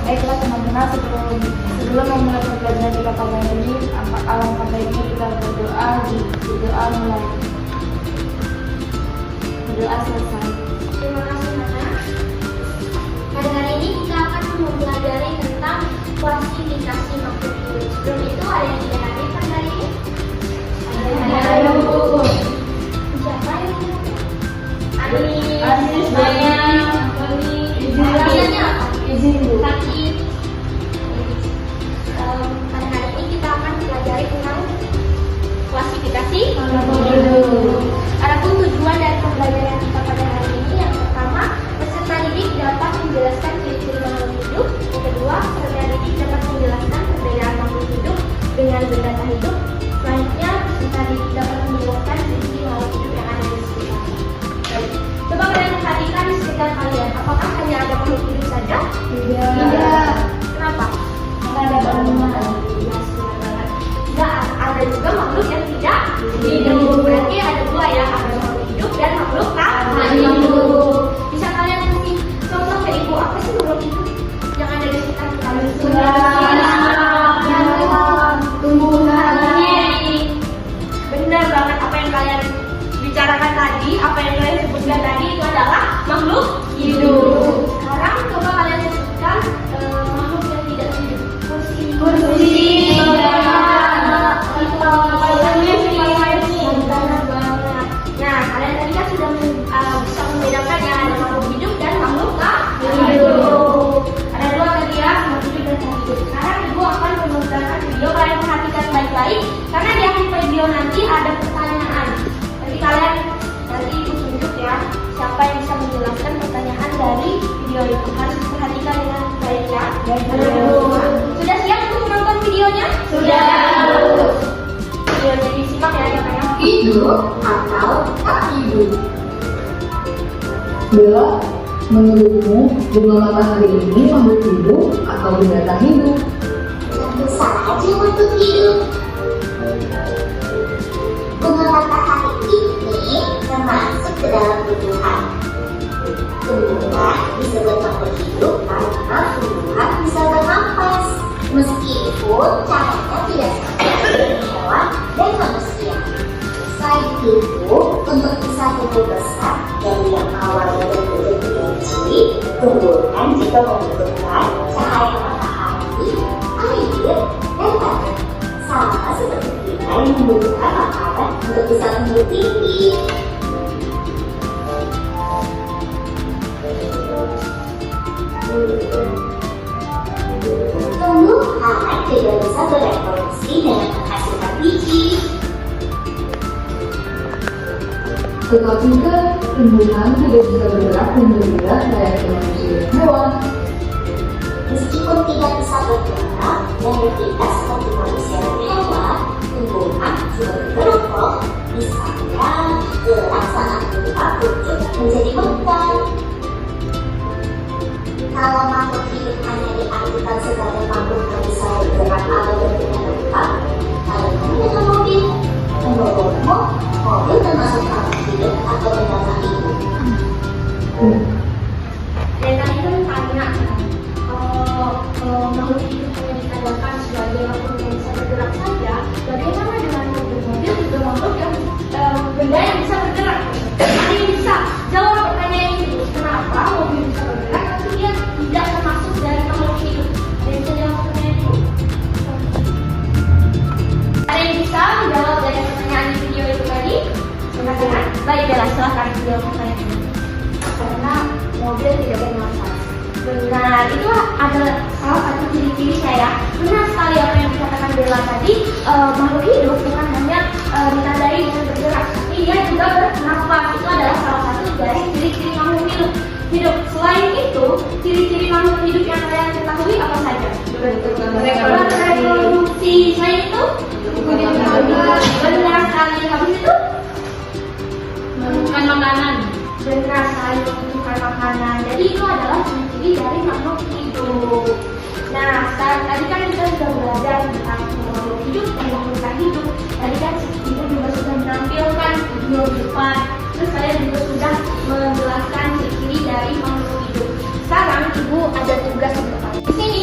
Baiklah teman-teman, sebelum memulai pembelajaran kita pada hari ini, alangkah baiknya kita berdoa mulai. Berdoa selesai. Terima kasih Hana. Pada hari ini kita akan mempelajari tentang klasifikasi makhluk hidup. Sebelum itu ada yang tidak hadir pada hari ini? Ada Bu. Siapa yang Aziz, banyak. Izin Bu. Sakit. Pada hari ini kita akan mempelajari tentang klasifikasi makhluk hidup. Adapun tujuan dari pembelajaran kita pada hari ini, yang pertama, peserta didik dapat menjelaskan ciri-ciri makhluk hidup. Yang kedua, peserta didik dapat menjelaskan perbedaan makhluk hidup dengan benda tak hidup. Selanjutnya, peserta didik dapat menjelaskan ciri-ciri makhluk hidup yang ada di sekitarnya. Baik. Coba kalian perhatikan di sekitar kalian, apakah hanya ada makhluk hidup saja? Tidak. Kenapa? Ada bangunan. Ya, benar banget. Tidak, ada juga makhluk yang tidak hidup. Berarti ada dua ya, ada makhluk hidup dan makhluk tak hidup. Bisa kalian kasih contoh ke ibu, apa sih makhluk hidup yang ada di sekitar kalian? Tumbuhan. Benar banget, apa yang kalian bicarakan tadi, apa yang kalian sebutkan tadi itu adalah makhluk hidup. Sekarang coba kalian sebutkan makhluk yang tidak hidup. Kursi. Nah, kalian tadi kan sudah bisa membedakan ya, ada makhluk hidup dan makhluk tak hidup. Ada dua tadi ya, makhluk hidup dan tak hidup. Sekarang ibu akan memperlihatkan video, kalian perhatikan baik-baik karena di akhir video nanti ada pertanyaan. Jadi kalian nanti ibu tunjuk ya, siapa yang bisa menjelaskan pertanyaan dari video itu. Harus diperhatikan dengan baik ya. Sudah siap untuk menonton videonya? Sudah. Videonya disimak ya, jangan Hidup atau tak hidup? Bella, menurutmu bunga matahari ini makhluk hidup atau benda tak hidup? Tentu saja makhluk hidup. Bunga matahari ini termasuk ke dalam tumbuhan. Tumbuhan disebut makhluk hidup karena tumbuhan bisa bernafas, meskipun cahayanya tidak sama dengan hewan dan manusia. Selain itu, untuk bisa tumbuh besar dari yang awalnya bentuk kecil, tumbuhan juga membutuhkan cahaya matahari, air, dan tanah. Sama seperti kita yang membutuhkan makanan untuk bisa tumbuh tinggi. Tumbuhan juga bisa berevolusi dengan menghasilkan biji. Tetapi kan tumbuhan tidak bisa bergerak dan bergerak layaknya manusia dan hewan. Meskipun tidak bisa bergerak dan beraktivitas seperti manusia dan hewan, tumbuhan juga bergerak kok. Misalnya, gerak saat berupa kucing menjadi mentah. Kalau makhluk hidup hanya diartikan sebagai makhluk yang bisa bergerak atau berpindah tempat, kalian dengan mobil. Menurutmu, mobil termasuk makhluk hidup atau benda tak hidup? Dan tadi kan tanya kalau makhluk hidup hanya ditandakan sebagai makhluk yang bisa bergerak saja, bagaimana dengan mobil juga makhluk yang benda yang bisa bergerak? Ada yang bisa jawab pertanyaan ini, kenapa mobil bisa bergerak tapi dia tidak termasuk dari makhluk hidup? Ada yang bisa jawab pertanyaan ini? Ada yang bisa menjawab dari pertanyaan di video itu tadi? Silakan. Baik, silahkan jawab pertanyaan ini. Karena mobil tidak bernafas. Benar, itu ada salah satu ciri-cirinya ya. Benar sekali apa yang dikatakan Bella tadi, makhluk hidup bukan hanya ditandai dengan bergerak, tapi dia juga bernafas. Itu adalah salah satu dari ciri-ciri makhluk hidup. Selain itu, ciri-ciri makhluk hidup yang kalian ketahui apa saja? Reproduksi. Selain itu, benar sekali. Habis itu, Makan makanan. benar sekali, membutuhkan makanan. Jadi itu adalah ciri-ciri dari makhluk hidup. Nah, tadi kan kita sudah belajar tentang makhluk hidup dan makhluk tak hidup. Tadi kan ibu juga sudah menampilkan video di depan. Terus saya juga sudah menjelaskan ciri-ciri dari makhluk hidup. Sekarang ibu ada tugas untuk kalian. Di sini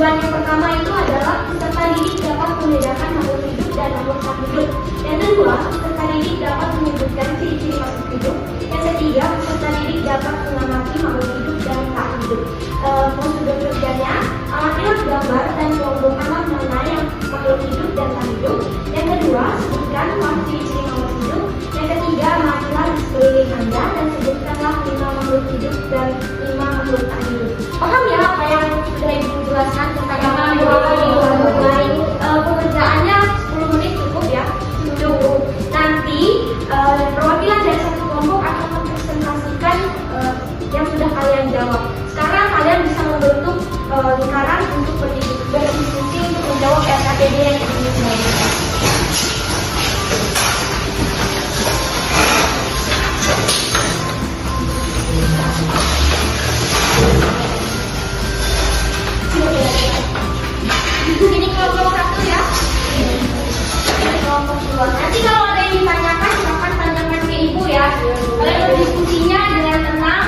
Tujuan yang pertama itu adalah peserta didik dapat membedakan makhluk hidup dan makhluk tak hidup. Yang kedua, peserta didik dapat menyebutkan ciri-ciri makhluk hidup. Yang ketiga, peserta didik dapat mengamati makhluk hidup dan tak hidup. Prosedur kerjanya, amatilah gambar dan kelompokkanlah mana yang makhluk hidup dan tak hidup. Yang kedua, sebutkan 5 ciri-ciri makhluk hidup. Yang ketiga, amatilah di sekeliling Anda dan sebutkanlah 5 makhluk hidup dan 5 makhluk tak hidup. Paham ya apa yang sudah Ibu jelaskan tentang makhluk hidup? Baik, pengerjaannya 10 menit cukup ya. Cukup. Nanti perwakilan dari satu kelompok akan mempresentasikan yang sudah kalian jawab. Sekarang kalian bisa membentuk lingkaran untuk berdiskusi untuk menjawab RKTD yang ini selanjutnya. Ini kelompok 1 ya. Ini kelompok 2. Nanti kalau ada yang ditanyakan silakan tanyakan ke Ibu ya. Kalian berdiskusinya dengan tenang.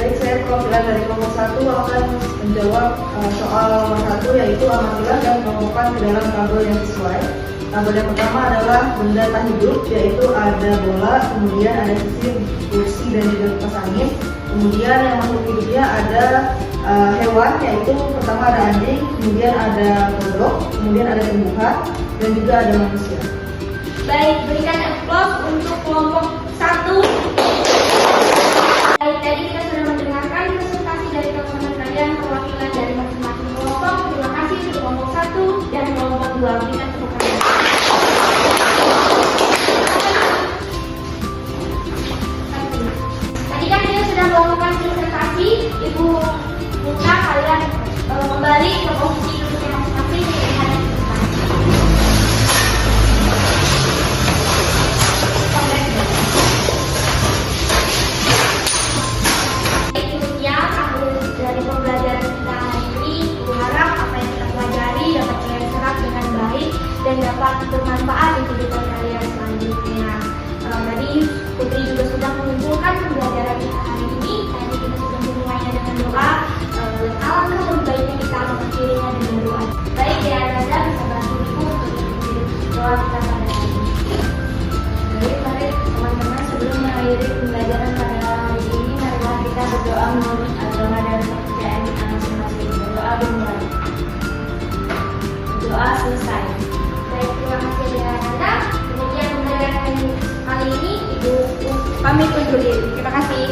Baik, saya perwakilan dari kelompok 1 akan menjawab soal nomor 1, yaitu amatilah dan kelompokkan ke dalam tabel yang sesuai. Tabel yang pertama adalah benda tak hidup, yaitu ada bola, kemudian ada sisir, kursi, dan juga kipas angin. Kemudian yang makhluk hidupnya ada hewan, yaitu pertama ada anjing, kemudian ada kodok, kemudian ada tumbuhan, dan juga ada manusia. Baik, berikan applause untuk kelompok 1. Baik, tadi kita sudah mendengarkan presentasi dari teman-teman kalian perwakilan dari masing-masing kelompok. Terima kasih untuk kelompok 1 dan kelompok 2. Berikan tepuk tangan. Tadi kan kita sudah melakukan presentasi. Ibu minta kalian kembali ke posisi duduknya masing-masing dengan dari pembelajaran kita hari ini, Ibu harap apa yang kita pelajari dapat kalian serap dengan baik dan dapat bermanfaat di kehidupan kalian selanjutnya. Tadi Putri juga sudah mengumpulkan pembelajaran kita hari ini. Tadi kita sudah memulainya dengan doa. Alangkah lebih baiknya kita mengakhirinya dengan doa. Baik ya, Anda bisa bantu Ibu untuk mengakhiri doa kita pada hari ini. Baik, mari teman-teman sebelum mengakhiri pembelajaran pada hari ini, marilah kita berdoa menurut agama dan kepercayaan kita masing-masing. Berdoa dimulai. Doa selesai. Baik, terima kasih dengan Anda. Kemudian pembelajaran kali ini Ibu pamit undur diri. Terima kasih.